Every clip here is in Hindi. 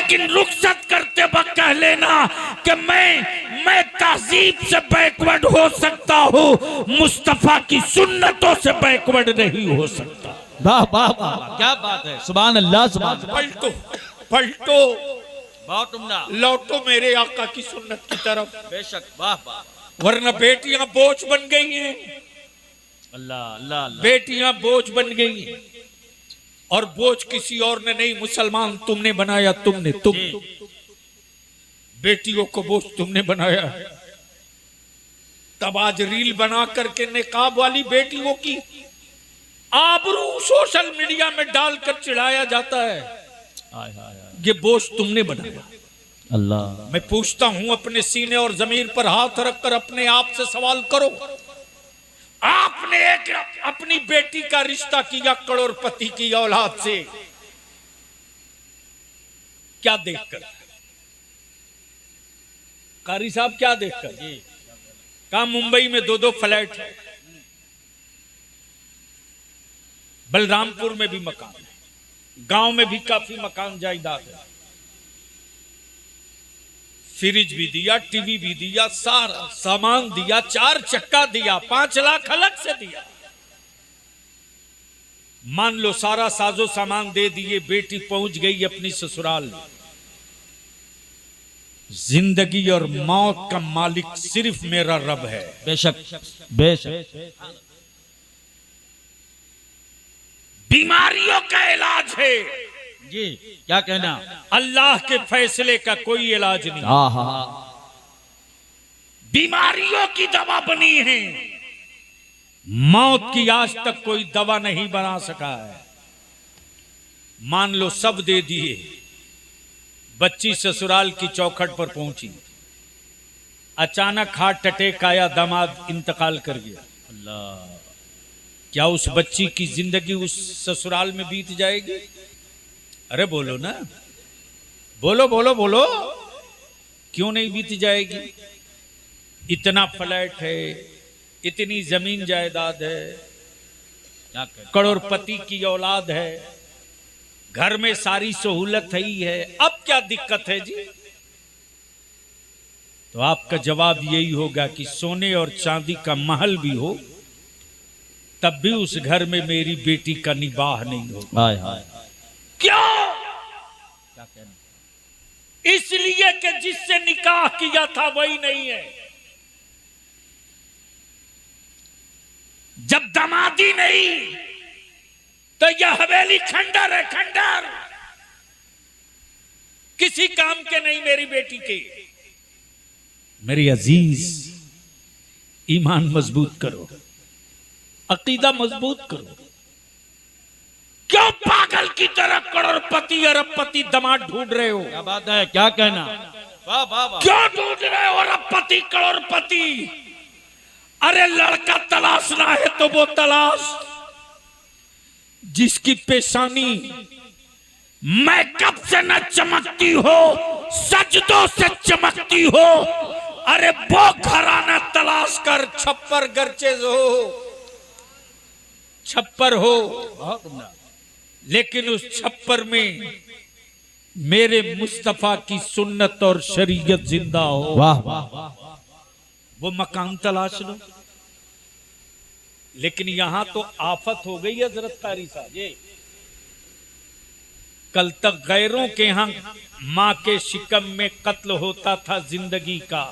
लेकिन रुखसत करते वक्त कह लेना कि मैं तहजीब से बैकवर्ड हो सकता हूँ, मुस्तफा की सुन्नतों से बैकवर्ड नहीं हो सकता। वाह वाह वाह, क्या बात है, सुभान अल्लाह सुभान अल्लाह। पलटो पलटो, बहुत उम्दा, लौटो मेरे आका की सुन्नत की तरफ। बेशक, वाह वाह, वरना बेटियां बोझ बन गई हैं। अल्लाह अल्लाह अल्लाह। बेटियां बोझ बन गई हैं, और बोझ किसी और ने नहीं, मुसलमान तुमने बनाया, तुम बेटियों को बोझ तुमने बनाया। तब आज रील बना करके निकाब वाली बेटियों की आबरू सोशल मीडिया में डालकर चिढ़ाया जाता है। हाय हाय हाय, ये बोझ तुमने बनाया। अल्लाह। मैं पूछता हूं, अपने सीने और जमीन पर हाथ रखकर अपने आप से सवाल करो, आपने एक अपनी बेटी का रिश्ता किया करोड़पति की औलाद से, क्या देखकर? कारी साहब क्या देखकर? कहा मुंबई में 2-2 फ्लैट है, बलरामपुर में भी मकान है, गांव में भी काफी मकान जायदाद है, फ्रिज भी दिया, टीवी भी दिया, सारा सामान दिया, 4 चक्का दिया, 5 लाख अलग से दिया। मान लो सारा साजो सामान दे दिए, बेटी पहुंच गई अपनी ससुराल। जिंदगी और मौत का मालिक सिर्फ मेरा रब है। बेशक बेशक। बीमारियों का इलाज है जी, क्या कहना? अल्लाह के फैसले का कोई इलाज नहीं। हाँ हाँ, बीमारियों की दवा बनी है, मौत की आज तक कोई दवा नहीं बना सका है। मान लो सब दे दिए, बच्ची ससुराल की चौखट पर पहुंची, अचानक हार्ट अटैक आया, दामाद इंतकाल कर गया। अल्लाह। क्या उस बच्ची की जिंदगी उस ससुराल में बीत जाएगी? अरे बोलो ना, बोलो बोलो बोलो, क्यों नहीं बीत जाएगी? इतना फ्लैट है, इतनी जमीन जायदाद है, क्या कहना? करोड़पति की औलाद है, घर में सारी सहूलत ही है, अब क्या दिक्कत है जी? तो आपका जवाब यही होगा कि सोने और चांदी का महल भी हो, तब भी उस घर में मेरी बेटी का निबाह नहीं होगा। हाय हाय, क्यों? क्या कहना? इसलिए कि जिससे निकाह किया था वही नहीं है। जब दमादी नहीं तो यह हवेली खंडर है, खंडर, किसी काम के नहीं मेरी बेटी के। मेरी अजीज, ईमान मजबूत करो, अकीदा मजबूत करो। क्यों पागल की तरह करोड़पति अरबपति दामाद ढूंढ रहे हो? क्या बात है, क्या कहना? वाह वाह वाह। क्यों ढूंढ रहे हो अरबपति करोड़पति? अरे लड़का तलाशना है तो वो तलाश जिसकी पेशानी मैकअप से न चमकती हो, सजदों से चमकती हो। अरे वो घराना तलाश कर, छप्पर गर्चेज हो, छप्पर हो, बहुत उम्दा। लेकिन उस छप्पर में मेरे मुस्तफा की सुन्नत और शरीयत जिंदा हो। वाह वाह, वो मकान तलाश लो। लेकिन यहां तो आफत हो गई हजरत कारी साहब। ये कल तक गैरों के यहां मां के शिकम में कत्ल होता था जिंदगी का,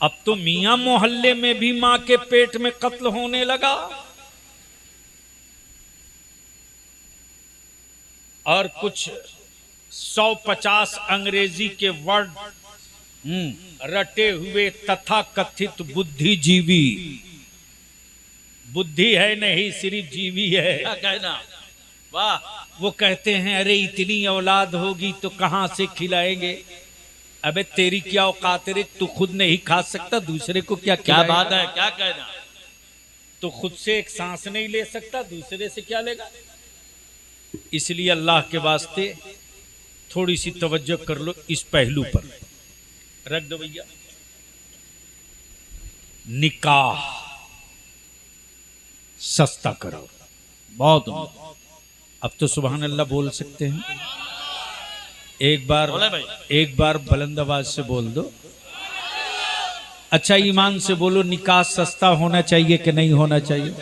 अब तो मियां मोहल्ले में भी मां के पेट में कत्ल होने लगा। और कुछ 150 अंग्रेजी के वर्ड रटे हुए तथा कथित बुद्धिजीवी, बुद्धि है नहीं सिर्फ जीवी है, क्या कहना? वाह, वो कहते हैं अरे इतनी औलाद होगी तो कहां से खिलाएंगे। अबे तेरी क्या औकात है, तू खुद नहीं खा सकता, दूसरे को क्या क्या खिलाएगा? बात है, क्या कहना? तो खुद से एक सांस नहीं ले सकता, दूसरे से क्या लेगा? इसलिए अल्लाह के वास्ते थोड़ी सी तवज्जो कर लो इस पहलू पर। रख दो भैया, निकाह सस्ता करो। बहुत उम्दा। अब तो सुभान अल्लाह बोल सकते हैं। बोले भाई। एक बार बुलंद आवाज से बोल दो। अच्छा ईमान से बोलो, निकाह सस्ता होना चाहिए कि नहीं होना चाहिए?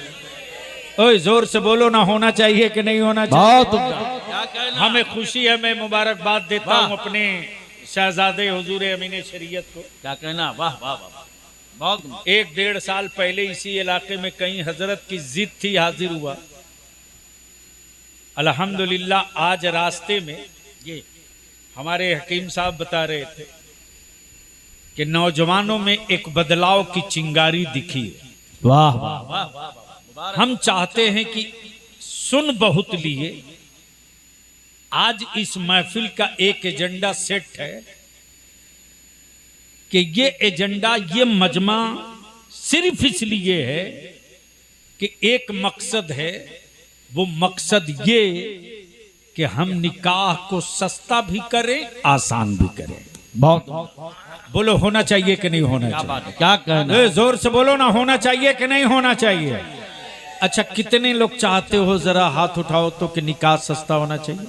ओए जोर से बोलो ना, होना चाहिए कि नहीं होना चाहिए? बहुत क्या कहना। हमें खुशी है, मैं मुबारकबाद देता हूँ अपने शहजादे हुजूर अमीन शरीयत को। क्या कहना, वाह वाह वाह वाह। बहुत 1-1.5 साल पहले इसी इलाके में कहीं हजरत की जिद थी, हाजिर हुआ। अल्हम्दुलिल्लाह आज रास्ते में ये हमारे हकीम साहब बता रहे थे कि नौजवानों में एक बदलाव की चिंगारी दिखी है। वाह वाह वाह वाह वाह। हम चाहते हैं कि सुन बहुत लिए, आज इस महफिल का एक एजेंडा सेट है कि ये एजेंडा, ये मजमा सिर्फ इसलिए है कि एक मकसद है, वो मकसद ये कि हम निकाह को सस्ता भी करें, आसान भी करें। बहुत बोलो होना चाहिए कि नहीं होना क्या चाहिए? बात है, क्या कहना। ए, जोर से बोलो ना, होना चाहिए कि नहीं होना चाहिए? अच्छा कितने लोग चाहते हो, जरा हाथ उठाओ तो कि निकाह सस्ता होना चाहिए?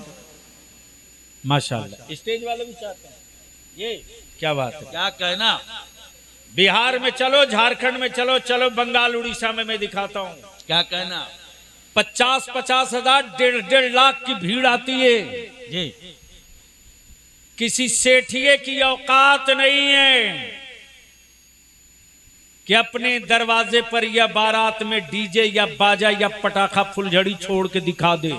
माशाल्लाह, स्टेज वाले भी चाहते हैं। ये क्या बात है? क्या कहना। बिहार में चलो, झारखंड में चलो, चलो बंगाल उड़ीसा में मैं दिखाता हूँ। क्या कहना। 50-50 हजार, 1.5 लाख की भीड़ आती है। जी किसी सेठिए की औकात नहीं है कि अपने दरवाजे पर या बारात में डीजे या बाजा या पटाखा फुलझड़ी छोड़ के दिखा दे।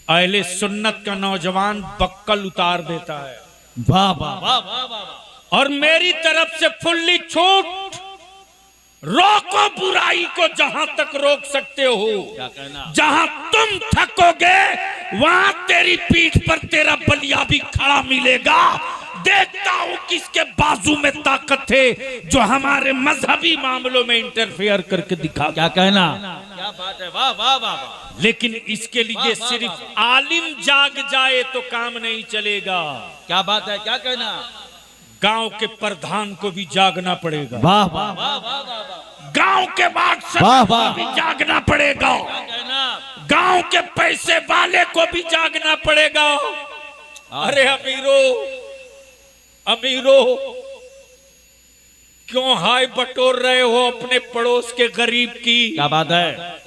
अहले सुन्नत का नौजवान बक्कल उतार देता है। वाह वाह वाह वाह वाह। और मेरी तरफ से फुल्ली छूट, रोको बुराई को जहां तक रोक सकते हो। क्या कहना। जहां तुम थकोगे वहां तेरी पीठ पर तेरा बलिया भी खड़ा मिलेगा। देखता हूं किसके बाजू में ताकत है जो हमारे मजहबी मामलों में इंटरफेयर करके दिखा। क्या कहना। क्या बात है, वाह वाह वाह वाह। लेकिन इसके लिए सिर्फ आलिम जाग जाए तो काम नहीं चलेगा। क्या बात है, क्या कहना। गांव के प्रधान को भी जागना पड़ेगा। वाह वाह वाह वाह वाह। गांव के बाद वाह, को वाह। भी जागना पड़ेगा। क्या कहना। गांव के पैसे वाले को भी जागना पड़ेगा। अरे अमीरो, अमीरो क्यों हाय बटोर रहे हो अपने पड़ोस के गरीब की? क्या बात है।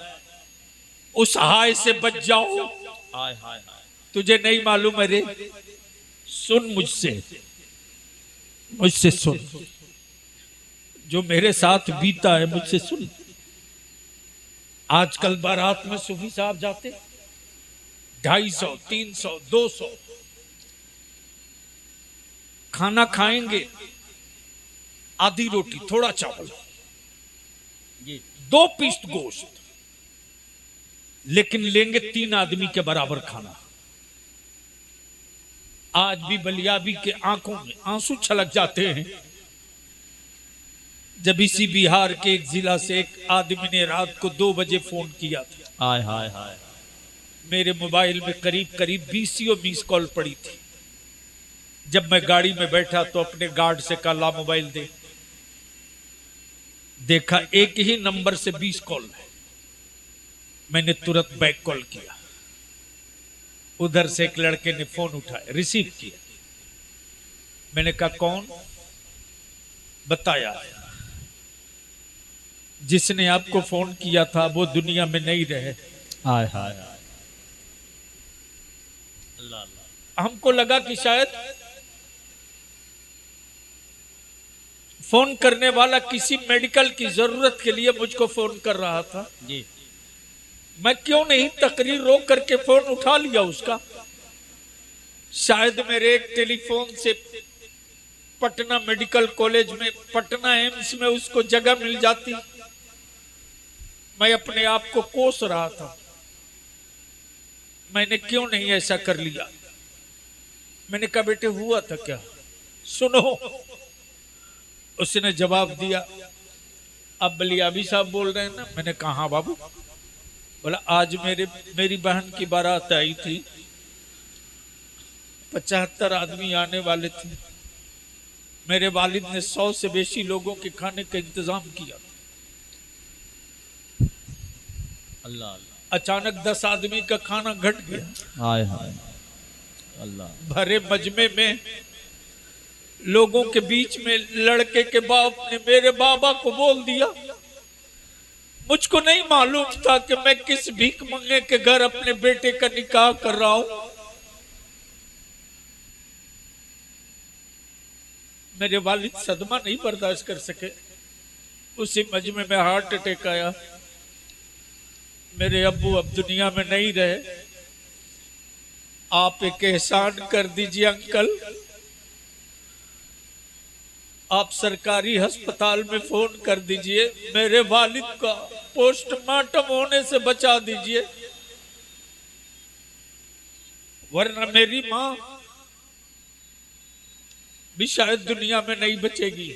उस हाय से बच जाओ। हाय हाय हाय। तुझे नहीं मालूम? अरे सुन मुझसे, मुझसे सुन, जो मेरे साथ बीता है मुझसे सुन। आजकल बारात में सूफी साहब जाते 250, 300, 200 खाना खाएंगे, आधी रोटी, थोड़ा चावल, 2 पीस गोश्त, लेकिन लेंगे 3 आदमी के बराबर खाना। आज भी बलियाबी के आंखों में आंसू छलक जाते हैं जब इसी बिहार के एक जिला से एक आदमी ने रात को 2 बजे फोन किया था। हाय हाय हाय। मेरे मोबाइल में करीब करीब 20 मिस कॉल पड़ी थी। जब मैं गाड़ी में बैठा तो अपने गार्ड से कहा ला मोबाइल दे। देखा एक ही नंबर से 20 कॉल है। मैंने तुरंत बैक कॉल किया। उधर से एक लड़के ने फोन उठाया, रिसीव किया। मैंने कहा कौन? बताया जिसने आपको फोन किया था वो दुनिया में नहीं रहे। हाय हाय हाय। अल्लाह अल्लाह। हमको लगा कि शायद फोन करने वाला किसी मेडिकल की जरूरत के लिए मुझको फोन कर रहा था। जी। मैं क्यों नहीं तकरीर रोक करके फोन उठा लिया उसका। शायद मेरे एक टेलीफोन से पटना मेडिकल कॉलेज में, पटना एम्स में उसको जगह मिल जाती। मैं अपने आप को कोस रहा था, मैंने क्यों नहीं ऐसा कर लिया। मैंने कहा बेटे हुआ था क्या, सुनो। उसने जवाब दिया अब बलियाबी साहब बोल रहे हैं ना? मैंने कहा हाँ बाबू। बोला आज मेरी बहन की बारात आई थी, 75 आदमी आने वाले थे। मेरे वालिद ने 100 से बेशी लोगों के खाने का इंतजाम किया। अल्लाह। अचानक 10 आदमी का खाना घट गया। हाय हाय। अल्लाह। भरे मजमे में लोगों के बीच में लड़के के बाप ने मेरे बाबा को बोल दिया। मुझको नहीं मालूम था कि मैं किस भीख मंगे के घर अपने बेटे का निकाह कर रहा हूं। मेरे वालिद सदमा नहीं बर्दाश्त कर सके। उसी मजमे में हार्ट अटैक आया। मेरे अब्बू अब दुनिया में नहीं रहे। आप एक एहसान कर दीजिए अंकल, आप सरकारी अस्पताल में फोन कर दीजिए, मेरे वालिद का पोस्टमार्टम होने से बचा दीजिए, वरना मेरी मां भी शायद दुनिया में नहीं बचेगी।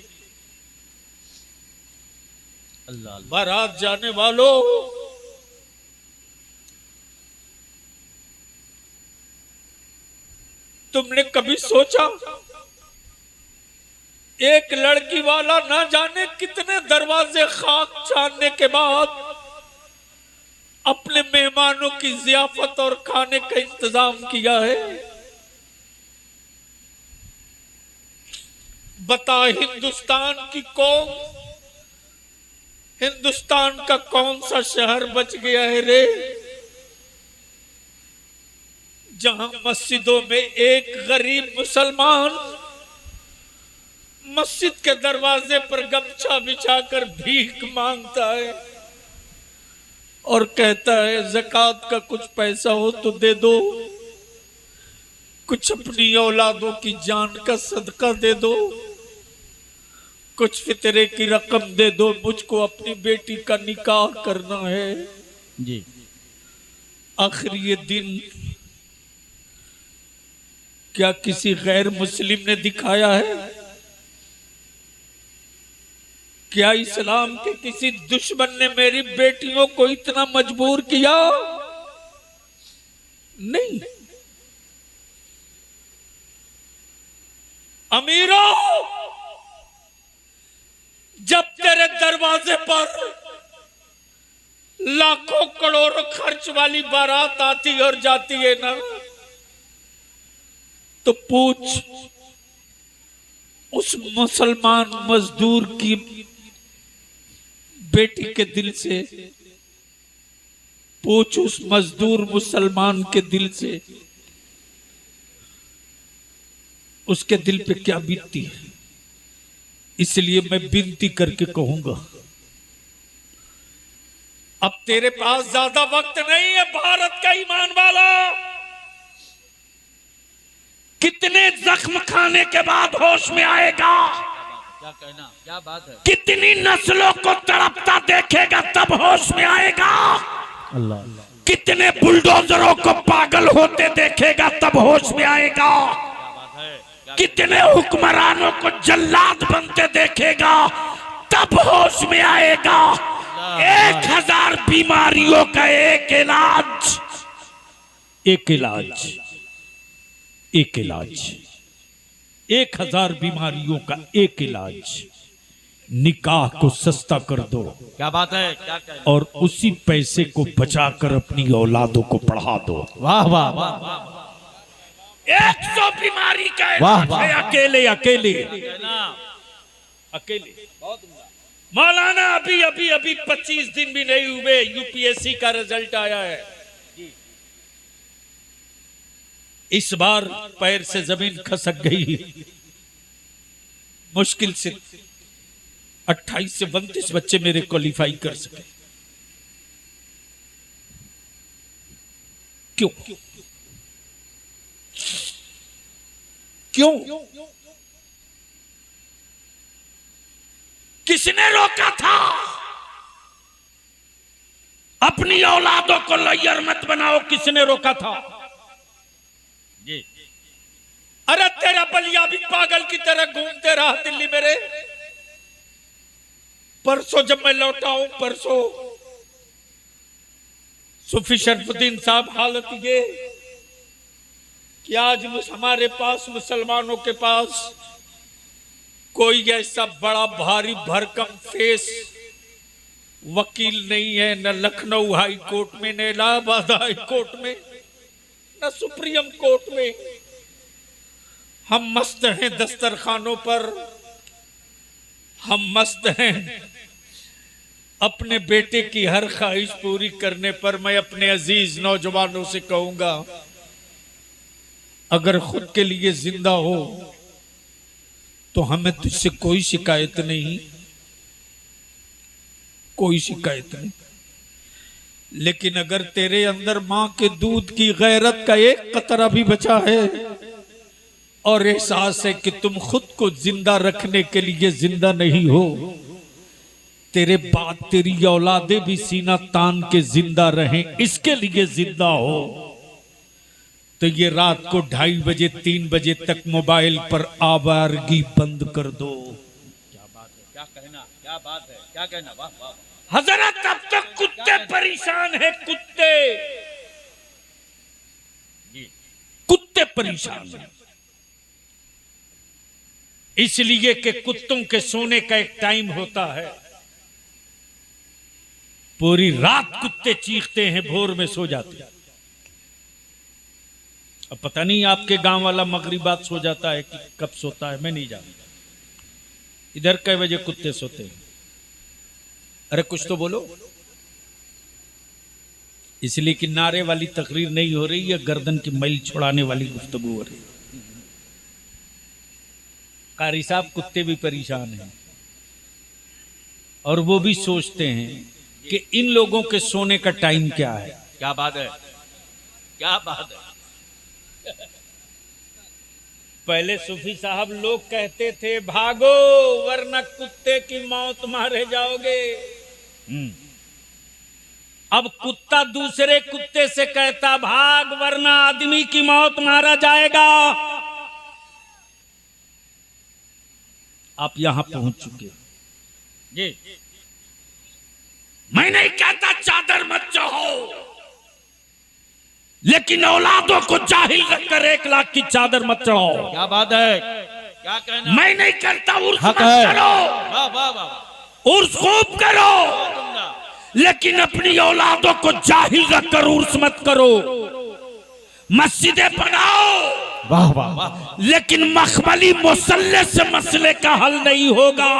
अल्लाह। बारात जाने वालों, तुमने कभी सोचा एक लड़की वाला ना जाने कितने दरवाजे खाक छानने के बाद अपने मेहमानों की जियाफत और खाने का इंतजाम किया है? बता हिंदुस्तान की कौम, हिंदुस्तान का कौन सा शहर बच गया है रे, जहां मस्जिदों में एक गरीब मुसलमान मस्जिद के दरवाजे पर गमछा बिछाकर भीख मांगता है और कहता है ज़कात का कुछ पैसा हो तो दे दो, कुछ अपनी औलादों की जान का सदका दे दो, कुछ फितरे की रकम दे दो, मुझको अपनी बेटी का निकाह करना है। जी। आखिर ये दिन क्या किसी गैर मुस्लिम ने दिखाया है? क्या इस्लाम के किसी दुश्मन ने मेरी बेटियों को इतना मजबूर किया? नहीं। अमीरों, जब तेरे दरवाजे पर लाखों करोड़ों खर्च वाली बारात आती और जाती है ना, तो पूछ उस मुसलमान मजदूर की बेटी के दिल से, पूछ उस मजदूर मुसलमान के दिल से, उसके दिल पे क्या बीतती है। इसलिए मैं विनती करके कहूंगा, अब तेरे पास ज्यादा वक्त नहीं है भारत का ईमान वाला। कितने जख्म खाने के बाद होश में आएगा? क्या कहना, क्या बात है। कितनी नस्लों को तड़पता देखेगा तब होश में आएगा। अल्लाह। कितने बुलडोजरों को पागल होते देखेगा तब होश में आएगा। कितने हुक्मरानों को जल्लाद बनते देखेगा तब होश में आएगा। 1000 बीमारियों का एक इलाज, एक इलाज, एक इलाज, 1000 बीमारियों का एक इलाज। निकाह को सस्ता कर दो। क्या बात है, क्या कहना। और उसी पैसे को बचाकर अपनी औलादों को पढ़ा दो। वाह वाह वाह। 100 बीमारी का वाह, इलाज वाह। है अकेले अकेले अकेले। मौलाना अभी अभी अभी 25 दिन भी नहीं हुए यूपीएससी का रिजल्ट आया है। इस बार पैर से जमीन खसक गई। मुश्किल से 28 से 32 बच्चे मेरे क्वालिफाई कर सके। क्यों? क्यों? किसने रोका था? अपनी औलादों को लैयर मत बनाओ, किसने रोका था? जी। अरे तेरा बलिया भी पागल की तरह घूमते रहा दिल्ली मेरे। परसों जब मैं लौटा हूं, परसों सूफी शरफुद्दीन साहब, हालत ये कि आज हमारे पास, मुसलमानों के पास कोई ऐसा बड़ा भारी भरकम फेस वकील नहीं है, न लखनऊ हाई कोर्ट में, न इलाहाबाद हाई कोर्ट में, न सुप्रीम कोर्ट में। हम मस्त हैं दस्तरखानों पर, हम मस्त हैं अपने बेटे की हर ख्वाहिश पूरी करने पर। मैं अपने अजीज नौजवानों से कहूंगा, अगर खुद के लिए जिंदा हो तो हमें तुझसे कोई शिकायत नहीं, कोई शिकायत नहीं। लेकिन अगर तेरे अंदर मां के दूध की गैरत का एक कतरा भी बचा है और एहसास है कि तुम खुद को जिंदा रखने के लिए जिंदा नहीं हो, तेरे बाद तेरी औलादे भी सीना तान के जिंदा रहें इसके लिए जिंदा हो, तो ये रात को 2:30 बजे 3 बजे तक मोबाइल पर आवारगी बंद कर दो। क्या बात है, क्या कहना, क्या बात है, क्या कहना, वाह वाह। हजरत अब तक कुत्ते परेशान है, कुत्ते कुत्ते परेशान हैं, इसलिए कि कुत्तों के सोने का एक टाइम होता है। पूरी रात कुत्ते चीखते हैं, भोर में सो जाते हैं। अब पता नहीं आपके गांव वाला मगरिबात सो जाता है कि कब सोता है, मैं नहीं जानता। इधर कई बजे कुत्ते सोते हैं? अरे कुछ तो बोलो। इसलिए कि नारे वाली तकरीर नहीं हो रही है, गर्दन की मैल छुड़ाने वाली गुफ्तगू हो रही है। कारी साहब, कुत्ते भी परेशान हैं और वो भी सोचते हैं कि इन लोगों के सोने का टाइम क्या है। क्या बात है, क्या बात है। पहले सूफी साहब लोग कहते थे भागो वरना कुत्ते की मौत मारे जाओगे। अब कुत्ता दूसरे कुत्ते से कहता भाग वरना आदमी की मौत मारा जाएगा। आप यहां पहुंच चुके जी। मैं नहीं कहता चादर मत चाहो, लेकिन औलादों को जाहिल रखकर 1 लाख की चादर मत चढ़ाओ। क्या बात है, क्या कहना। मैं नहीं करता उर्स मत है। करो, वाह वाह वाह। उर्स खूब करो, लेकिन अपनी औलादों को जाहिल रखकर उर्स मत करो। मस्जिदें बनाओ, वाह वाह वाह। लेकिन मखमली मुसल्ले से मसले का हल नहीं होगा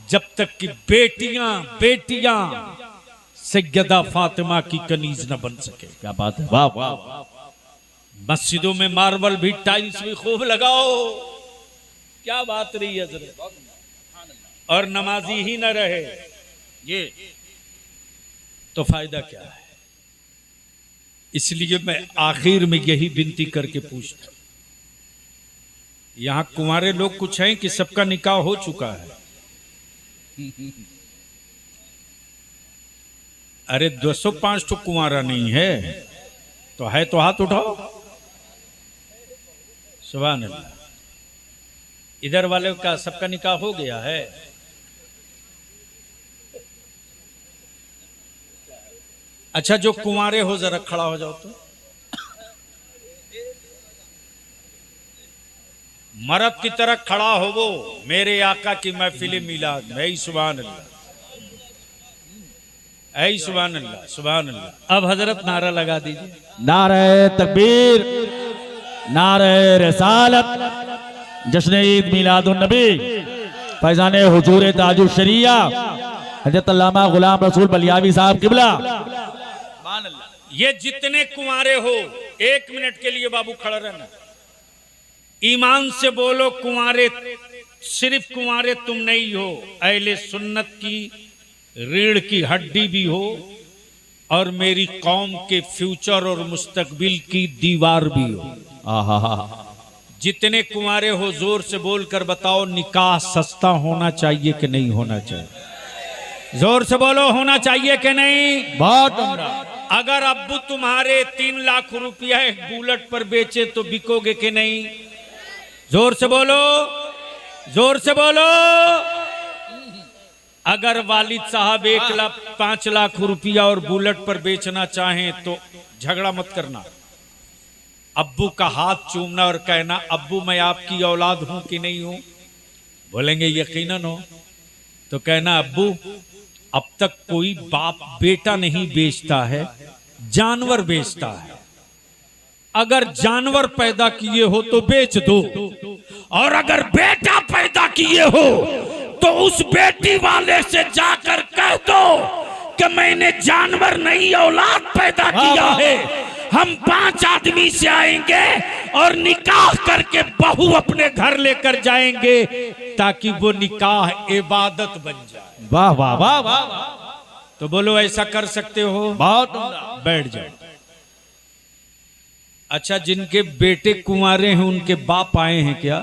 जब तक कि बेटियां सैयदा फातिमा की कनीज न बन सके। क्या बात है, वाह वाह। मस्जिदों में मार्बल भी टाइल्स भी खूब लगाओ, क्या बात रही है हजरत। और नमाजी ही न रहे ये तो फायदा क्या है। इसलिए मैं आखिर में यही विनती करके पूछता, यहां कुंवारे लोग कुछ हैं कि सबका निकाह हो चुका है? अरे 205 तो कुंवारा नहीं है तो हाथ उठाओ। सुभान अल्लाह। इधर वाले का सबका निकाह हो गया है? अच्छा, जो कुंवारे हो जरा खड़ा हो जाओ तो। मर्द की तरह खड़ा हो वो मेरे आका की महफिल मिलाद में। सुभान अल्लाह, ऐ सुभान अल्लाह, सुभान अल्लाह। अब हजरत नारा लगा दीजिए। नारे तकबीर, नारे रिसालत, जश्न ईद मिलादुन नबी, फैजान हुजूर ताजुश शरिया हजरत अल्लामा गुलाम रसूल बलियावी साहब किबला। ये जितने कुंवारे हो 1 मिनट के लिए बाबू खड़ा रहना। ईमान से बोलो, कुंवारे सिर्फ कुंवारे तुम नहीं हो, अहले सुन्नत की रीढ़ की हड्डी भी हो और मेरी कौम के फ्यूचर और मुस्तकबिल की दीवार भी हो। जितने कुंवारे हो जोर से बोलकर बताओ, निकाह सस्ता होना चाहिए कि नहीं होना चाहिए? जोर से बोलो, होना चाहिए कि नहीं? बहुत। अगर अब्बू तुम्हारे 3 लाख रुपया एक बुलेट पर बेचे तो बिकोगे कि नहीं? जोर से बोलो, जोर से बोलो। अगर वालिद साहब 5 लाख रुपया और बुलेट पर बेचना चाहें तो झगड़ा मत करना, अब्बू का हाथ चूमना और कहना अब्बू मैं आपकी औलाद हूं कि नहीं हूं। बोलेंगे यकीनन हो, तो कहना अब्बू अब तक कोई बाप बेटा नहीं बेचता है, जानवर बेचता है। अगर जानवर पैदा किए हो तो बेच दो, और अगर बेटा पैदा किए हो तो उस बेटी वाले से जाकर कह दो कि मैंने जानवर नहीं औलाद पैदा किया है। हम 5 आदमी से आएंगे और निकाह करके बहू अपने घर लेकर जाएंगे ताकि वो निकाह इबादत बन जाए। वाह वाह वाह वाह। तो बोलो ऐसा कर सकते हो? बहुत बैठ जाओ। अच्छा, जिनके बेटे कुंवारे हैं उनके बाप आए हैं क्या?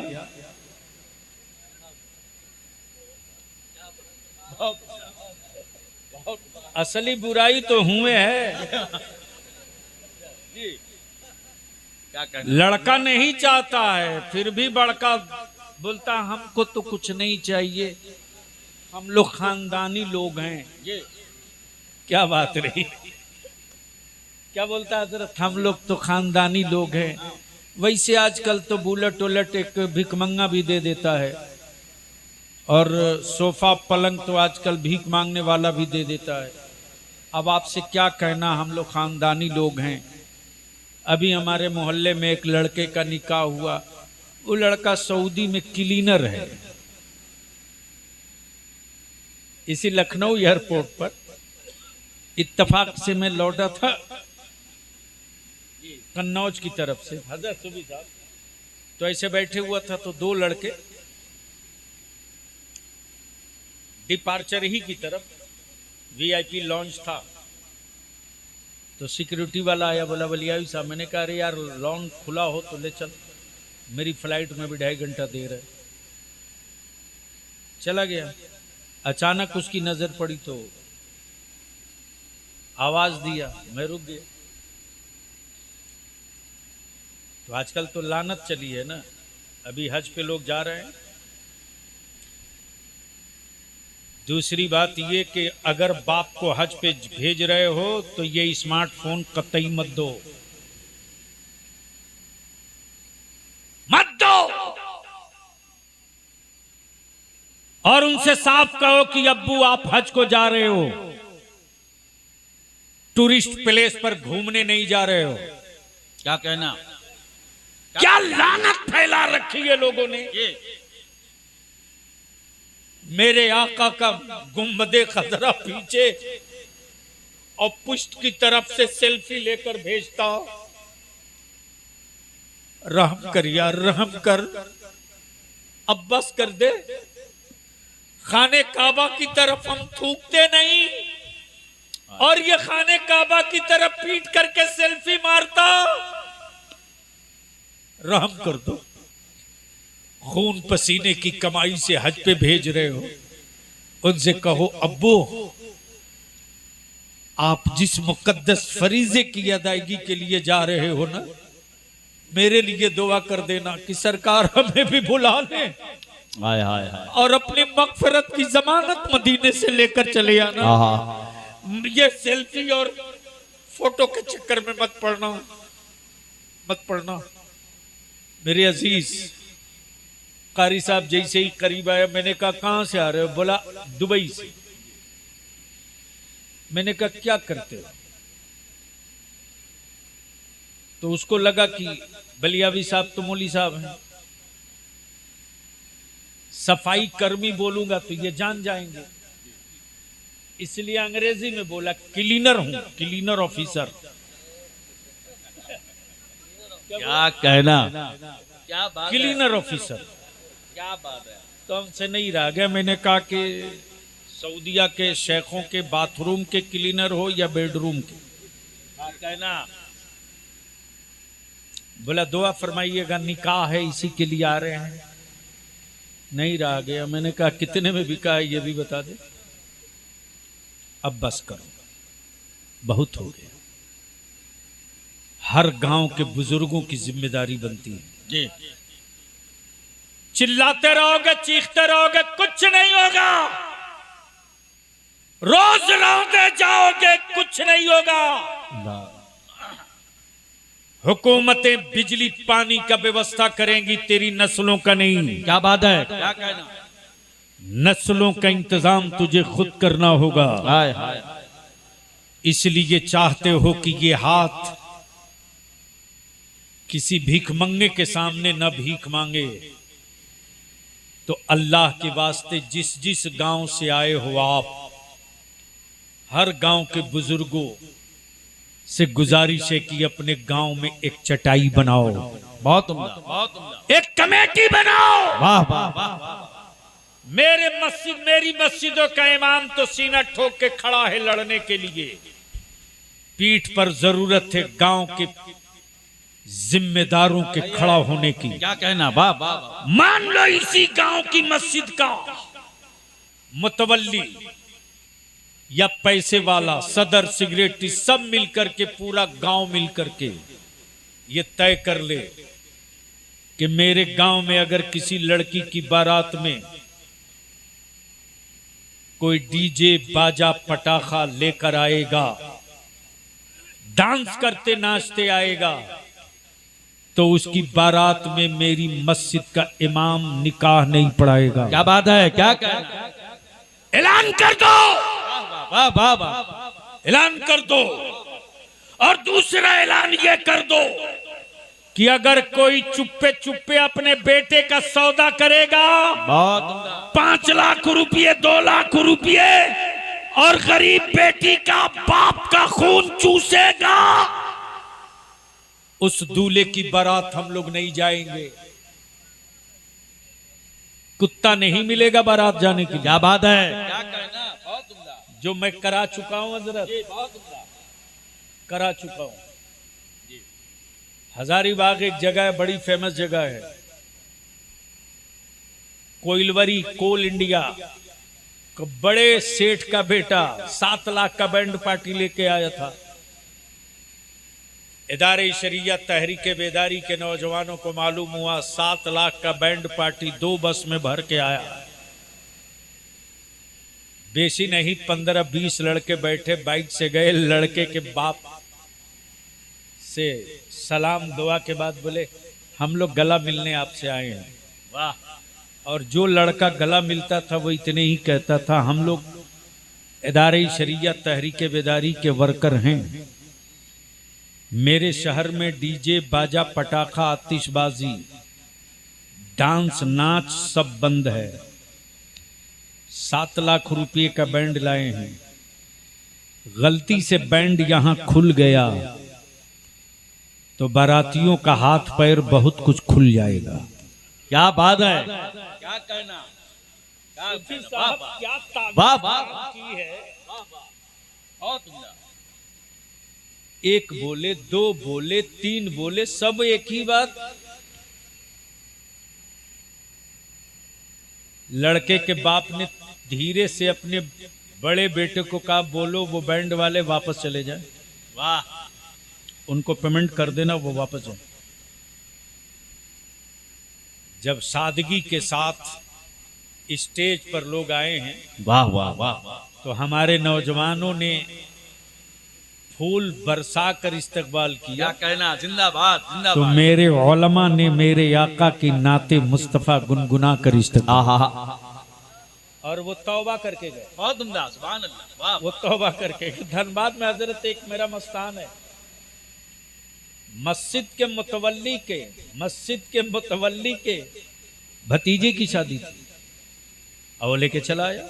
असली बुराई तो हुए है। लड़का नहीं चाहता है, फिर भी बड़का बोलता हमको तो कुछ नहीं चाहिए, हम लोग खानदानी लोग हैं। ये क्या बात रही? क्या बोलता है हजरत? हम लोग तो खानदानी लोग हैं। वैसे आजकल तो बुलेट उलट एक भिकमंगा भी दे देता है, और सोफा पलंग तो आजकल भीख मांगने वाला भी दे देता है। अब आपसे क्या कहना, हम लोग खानदानी लोग हैं। अभी हमारे मोहल्ले में एक लड़के का निकाह हुआ, वो लड़का सऊदी में क्लीनर है। इसी लखनऊ एयरपोर्ट पर इत्तेफाक से मैं लौटा था कन्नौज की तरफ से, हजरत सुबह साहब, तो ऐसे बैठे हुआ था तो 2 लड़के डिपार्चर ही की तरफ, वीआईपी लॉन्च था, तो सिक्योरिटी वाला आया, बोला बलियावी साहब। मैंने कहा अरे यार लॉन्च खुला हो तो ले चल, मेरी फ्लाइट में भी 2.5 घंटा देर है। चला गया। अचानक उसकी नजर पड़ी तो आवाज दिया, मैं रुक गया। तो आजकल तो लानत चली है ना, अभी हज पे लोग जा रहे हैं। दूसरी बात ये कि अगर बाप को हज पे भेज रहे हो तो ये स्मार्टफोन कतई मत दो, मत दो। और उनसे साफ कहो कि अब्बू आप हज को जा रहे हो, टूरिस्ट प्लेस पर घूमने नहीं जा रहे हो। क्या कहना? क्या लानत फैला रखी है लोगों ने। मेरे आका का गुम्बदे खजरा पीछे और पुष्ट की तरफ से सेल्फी लेकर भेजता। रहम कर यार, रहम कर, अब बस कर दे। खाने काबा की तरफ हम थूकते नहीं, और ये खाने काबा की तरफ पीट करके सेल्फी मारता। रहम कर दो। खून पसीने की कमाई से हज पे भेज रहे हो, उनसे कहो अब्बू आप जिस मुकद्दस फरीजे की अदायगी के लिए जा रहे हो ना, मेरे लिए दुआ कर देना कि सरकार हमें भी बुला ले। हाय हाय हाय। और अपनी मगफिरत की जमानत मदीने से लेकर चले आना। ये सेल्फी और फोटो के चक्कर में मत पड़ना, मत पड़ना। मेरे अजीज कारी साहब जैसे ही करीब आया, मैंने कहा कहां से आ रहे हो? बोला दुबई से। मैंने कहा क्या करते हो? तो उसको लगा कि बलियावी साहब तो मौली साहब हैं, सफाई कर्मी बोलूंगा तो ये जान जाएंगे, इसलिए अंग्रेजी में बोला क्लीनर हूं, क्लीनर ऑफिसर। क्या कहना? क्या बात क्लीनर ऑफिसर, क्या बात है। तो हमसे नहीं रह गया। मैंने कहा कि सऊदिया के शेखों के बाथरूम के क्लीनर हो या बेडरूम के? क्या कहना? बोला दुआ फरमाइएगा, निकाह है इसी के लिए आ रहे हैं। नहीं रह गया। मैंने कहा कितने में बिका है ये भी बता दे। अब बस करो, बहुत हो गया। हर गांव के बुजुर्गों की जिम्मेदारी बनती है जी। चिल्लाते रहोगे, चीखते रहोगे, कुछ नहीं होगा। रोज रोते जाओगे, कुछ नहीं होगा। हुकूमतें बिजली पानी का व्यवस्था करेंगी, तेरी नस्लों का नहीं। क्या बात है? क्या कहना? नस्लों का इंतजाम तुझे खुद करना होगा। हाय हाय। इसलिए चाहते हो कि ये हाथ किसी भिखमंगे के सामने न भीख मांगे। तो अल्लाह के वास्ते जिस जिस गांव से आए हो आप, हर गांव के बुजुर्गों से गुजारिश है कि अपने गांव में एक चटाई बनाओ, बहुत उम्दा, बहुत उम्दा। एक कमेटी बनाओ। वाह वाह वाह। मेरी मस्जिदों का इमाम तो सीना ठोक के खड़ा है लड़ने के लिए। पीठ पर जरूरत है गांव के जिम्मेदारों के खड़ा होने की। क्या कहना, वाह वाह वाह। मान लो इसी गांव की मस्जिद का मुतवल्ली या पैसे वाला, सदर, सिगरेटी सब मिलकर के, पूरा गांव मिलकर के ये तय कर ले कि मेरे गांव में अगर किसी लड़की की बारात में कोई डीजे बाजा पटाखा लेकर आएगा, डांस करते नाचते आएगा, तो उसकी बारात में मेरी मस्जिद का इमाम निकाह नहीं पढ़ाएगा। क्या बात है, क्या कहना, ऐलान कर दो, वाह वाह वाह। ऐलान कर दो। और दूसरा ऐलान ये कर दो कि अगर कोई चुप्पे चुप्पे अपने बेटे का सौदा करेगा, बहुत उम्दा। 5 लाख रुपये, 2 लाख रुपये, और गरीब बेटी का बाप का खून चूसेगा, उस दूल्हे की बारात हम लोग नहीं जाएंगे। कुत्ता नहीं मिलेगा बारात जाने के लिए। क्या बात है, क्या कहना, बहुत उम्दा। जो मैं करा चुका हूं हजरत, जी, बहुत उम्दा। करा चुका हूं। हजारीबाग एक जगह है, बड़ी फेमस जगह है, कोइलवरी, कोल इंडिया। बड़े सेठ का बेटा 7 लाख का बैंड पार्टी लेके आया था। इदारे शरीयत तहरीक बेदारी के नौजवानों को मालूम हुआ 7 लाख का बैंड पार्टी 2 बस में भर के आया। बेसी नहीं 15-20 लड़के बैठे, बाइक से गए। लड़के के बाप से सलाम दुआ के बाद बोले, हम लोग गला मिलने आपसे आए हैं। वाह। और जो लड़का गला मिलता था वो इतने ही कहता था, हम लोग इदारे शरीयत तहरीक बेदारी के वर्कर हैं। मेरे शहर में डीजे बाजा पटाखा आतिशबाजी डांस नाच सब बंद है। 7 लाख रुपए का बैंड लाए हैं, गलती से बैंड यहां खुल गया तो बारातियों का हाथ पैर बहुत कुछ खुल जाएगा। क्या बात है, क्या कहना, क्या कहना, वाह वाह, क्या वाह वाह। की है। वाह वाह, बहुत उम्दा। एक बोले, 2 बोले, 3 बोले, सब एक ही बात। लड़के के बाप ने धीरे से अपने बड़े बेटे को कहा, बोलो वो बैंड वाले वापस चले जाए, वाह, उनको पेमेंट कर देना, वो वापस जाए। जब सादगी के साथ स्टेज पर लोग आए हैं, वाह वाह वाह। तो हमारे नौजवानों ने फूल बरसा कर इस्तकबाल क्या किया। कहना, जिंदाबाद तो जिंदाबाद। मेरे उलमा ने मेरे आका की नाते मुस्तफ़ा गुनगुना कर इस्तकबाल, और वो तौबा करके गए। बहुत उम्दा, सुभान अल्लाह, वाह। वो तौबा करके गए। धनबाद में हजरत एक मेरा मस्तान है, मस्जिद के मुतवल्ली के भतीजे की शादी थी, और वो लेके चला आया।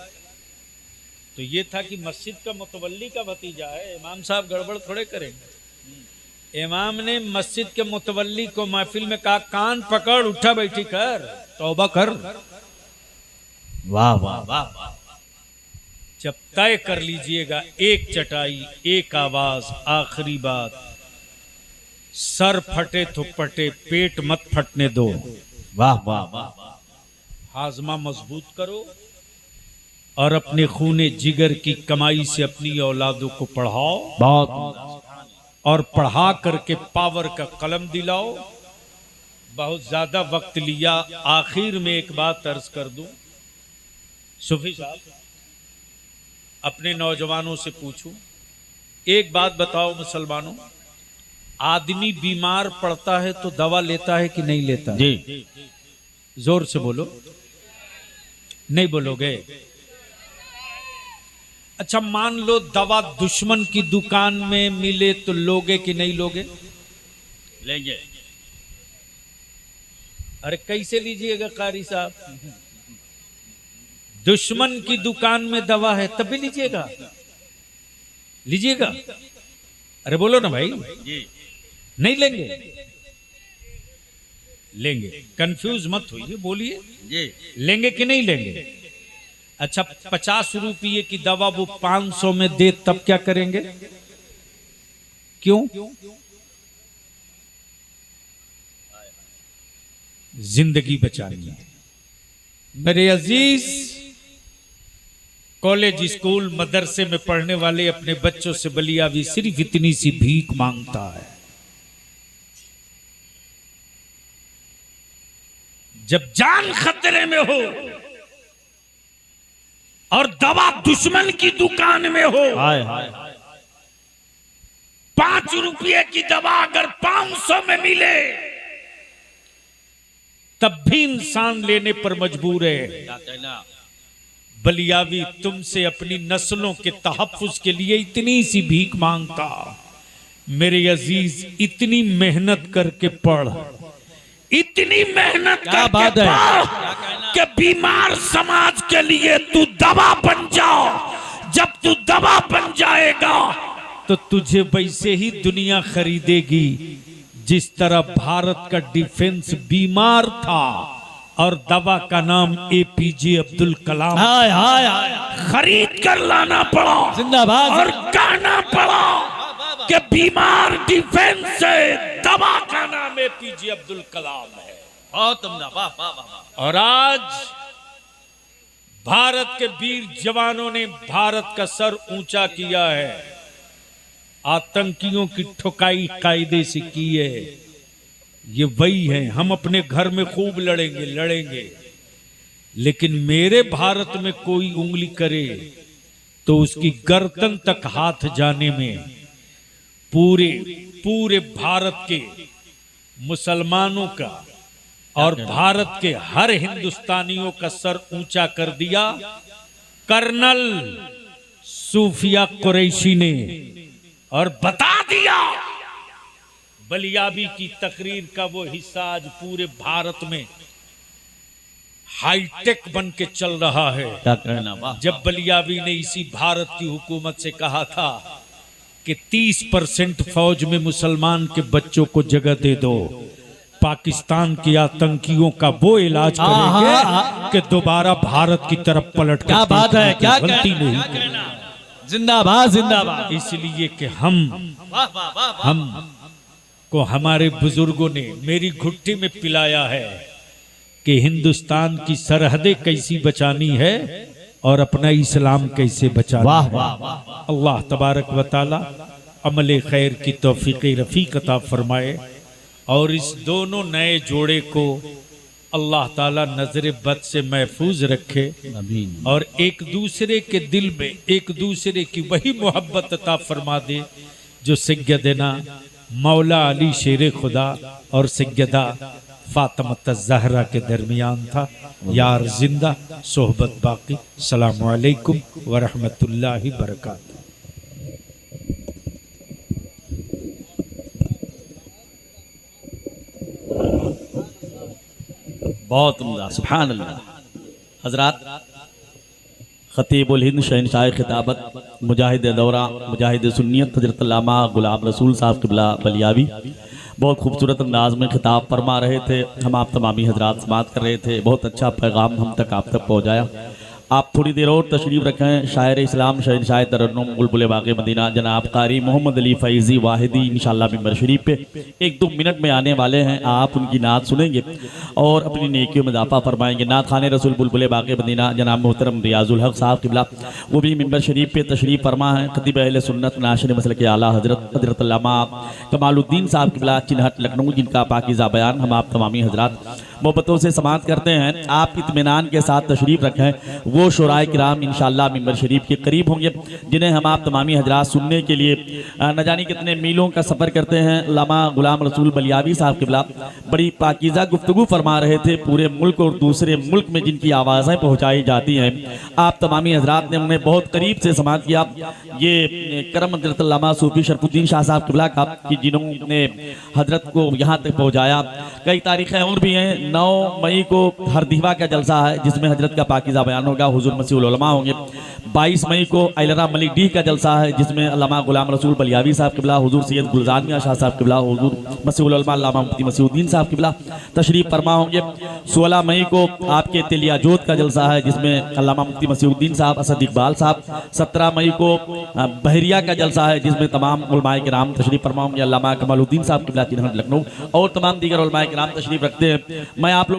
तो ये था कि मस्जिद का मुतवल्ली का भतीजा है, इमाम साहब गड़बड़ थोड़े करेंगे। इमाम ने मस्जिद के मुतवल्ली को महफिल में कहा, कान पकड़, उठा बैठी कर, तौबा कर। वाह वाह वाह। जब तय कर लीजिएगा, एक चटाई, एक आवाज, आखिरी बात, सर फटे तो फटे, पेट मत फटने दो। वाह वाह वाह। हाजमा मजबूत करो और अपने खूने जिगर की कमाई से अपनी औलादों को पढ़ाओ, बहुत। और पढ़ा करके पावर का कलम दिलाओ। बहुत ज्यादा वक्त लिया, आखिर में एक बात अर्ज कर दूं, सूफी साहब, अपने नौजवानों से पूछूं, एक बात बताओ मुसलमानों, आदमी बीमार पड़ता है तो दवा लेता है कि नहीं लेता है? जी, जोर से बोलो, नहीं बोलोगे? अच्छा, मान लो दवा दुश्मन की दुकान में मिले तो लोगे कि नहीं लोगे? लेंगे। अरे कैसे लीजिएगा कारी साहब? दुश्मन की दुकान में दवा है तब भी लीजिएगा? लीजिएगा? अरे बोलो ना भाई। जी नहीं लेंगे? लेंगे, कंफ्यूज मत होइए, बोलिए जी लेंगे कि नहीं लेंगे? अच्छा 50 रुपये की दवा वो 500 में दे तब क्या करेंगे? क्यों? जिंदगी बचानी है। मेरे अजीज, कॉलेज स्कूल मदरसे में पढ़ने वाले अपने बच्चों से बलियावी सिर्फ इतनी सी भीख मांगता है। जब जान खतरे में हो और दवा दुश्मन की दुकान में हो, हाय हाय 5 रुपये की दवा अगर 500 में मिले तब भी इंसान लेने पर मजबूर है। क्या कहना। बलियावी तुमसे अपनी नस्लों के तहफ्फुज के लिए इतनी सी भीख मांगता। मेरे अजीज, इतनी मेहनत करके पढ़, इतनी मेहनत क्या करके बात है। पढ़ कि बीमार समाज के लिए तू दवा बन जाओ। जब तू दवा बन जाएगा तो तुझे वैसे ही दुनिया खरीदेगी जिस तरह भारत का डिफेंस बीमार था और दवा का नाम एपीजे अब्दुल कलाम हाय हाय हाय खरीद कर लाना पड़ा जिंदाबाद। और कहना पड़ा कि बीमार डिफेंस से दवा का नाम एपीजे अब्दुल कलाम है। बहुत उम्दा। वाह वाह वाह वाह। और आज भारत के वीर जवानों ने भारत का सर ऊंचा किया है। आतंकियों की ठुकाई कायदे से की है। ये वही है। हम अपने घर में खूब लड़ेंगे, लेकिन मेरे भारत में कोई उंगली करे तो उसकी गर्दन तक हाथ जाने में पूरे भारत के मुसलमानों का और भारत के हर हिंदुस्तानियों का सर ऊंचा कर दिया कर्नल सूफिया कुरैशी ने, और बता दिया बलियाबी की तकरीर का वो हिस्सा आज पूरे भारत में हाईटेक बन के चल रहा है। क्या कहना। वाह। जब बलियाबी ने इसी भारत की हुकूमत से कहा था कि 30% फौज में मुसलमान के बच्चों को जगह दे दो, पाकिस्तान के आतंकियों का वो इलाज करेंगे कि दोबारा भारत की तरफ पलट कर क्या बात है, क्या गलती कहना। नहीं करेंगे। जिंदाबाद जिंदाबाद। इसलिए कि हम वाह वाह वाह वाह। को हमारे बुजुर्गों ने मेरी घुट्टी में पिलाया है कि हिंदुस्तान की सरहदें कैसी बचानी है और अपना इस्लाम कैसे बचाना वाह है। वाह वाह। अल्लाह तबारक व ताला अमल खैर की तौफीक रफ़ीक अता फरमाए और इस दोनों नए जोड़े को अल्लाह ताला नजर बद से महफूज रखे और एक दूसरे के दिल में एक दूसरे की वही मोहब्बत अता फरमा दे जो सैयदना मौला अली शेर खुदा और सैयदा फातिमा ज़हरा के दरमियान था। यार जिंदा सोहबत बाकी। अस्सलामु अलैकुम व रहमतुल्लाहि बरकातहू। बहुत उम्दा। सुभान अल्लाह। हजरात, खतीबुल हिंद शहनशाह खिताबत मुजाहिद दौरा मुजाहिद सुन्नियत हजरत अल्लामा गुलाम रसूल साहब क़िबला बलियावी बहुत खूबसूरत अंदाज में खिताब फरमा रहे थे। हम आप तमामी हजरात समात कर रहे थे। बहुत अच्छा पैगाम हम तक आप तक पहुँचाया। आप थोड़ी देर और तशरीफ़ रखें। शायर इस्लाम शहनशाह तरन्नुम बुलबुल बाग़ मदीना जनाब कारी मोहम्मद अली फैज़ी वाहिदी इंशाअल्लाह मिंबर शरीफ पे 1-2 मिनट में आने वाले हैं। आप उनकी नात सुनेंगे और अपनी नेकियों में इजाफा फरमाएंगे। नात खाने रसूल बुलबुल बाग़ मदीना जनाब मोहतरम रियाजुल हक साहब क़िबला वो भी मिंबर शरीफ पे तशरीफ़ फरमा है। खतीब अहले सुन्नत नाशिर मसलक आला हज़रत अल्लामा कमालुद्दीन साहब क़िबला चिन्हट लखनऊ, जिनका पाकीज़ा बयान हम आप तमामी हजरात मोहब्बतों से समात करते हैं। आप इत्मीनान के साथ तशरीफ़ रखें। वो वो शुराए किराम इंशाअल्लाह मिंबर शरीफ के करीब होंगे, जिन्हें हम आप तमामी हजरात सुनने के लिए न जाने कितने मीलों का सफ़र करते हैं। अल्लामा गुलाम रसूल बलियावी साहब क़िबला बड़ी पाकीज़ा गुफ्तगू फरमा रहे थे। पूरे मुल्क और दूसरे मुल्क में जिनकी आवाज़ें पहुँचाई जाती हैं, आप तमामी हजरात ने उन्हें बहुत करीब से समाअत किया। ये करम हज़रत अल्लामा सूफी शरफुद्दीन शाह साहब क़िबला का कि जिन्होंने हजरत को यहाँ तक पहुँचाया। कई तारीखें और भी हैं। 9 मई को हरदीवा का जलसा है जिसमें हजरत का पाकीज़ा बयान होगा, हुजूर मसीहुल उलमा होंगे। 22 मई को अइलरा मलिक डी का जलसा है जिसमें अल्लामा गुलाम रसूल बलियावी साहब क़िबला, हुजूर सैयद गुलजार मियां शाह साहब क़िबला, हुजूर मसीहुल उलमा अल्लामा मुफ्ती मसीहुद्दीन साहब क़िबला तशरीफ़ फरमा होंगे। 16 मई को आपके तिलिया जोत का जलसा है जिसमें अल्लामा मुफ्ती मसीहुद्दीन साहब, असद इकबाल साहब। 17 मई को बहरिया का जलसा है जिसमें तमाम उलमाए किराम तशरीफ़ फरमा होंगे। अल्लामा कमालुद्दीन साहब क़िबला लखनऊ और तमाम दीगर उलमाए किराम तशरीफ़ रखते हैं। मैं आप लोग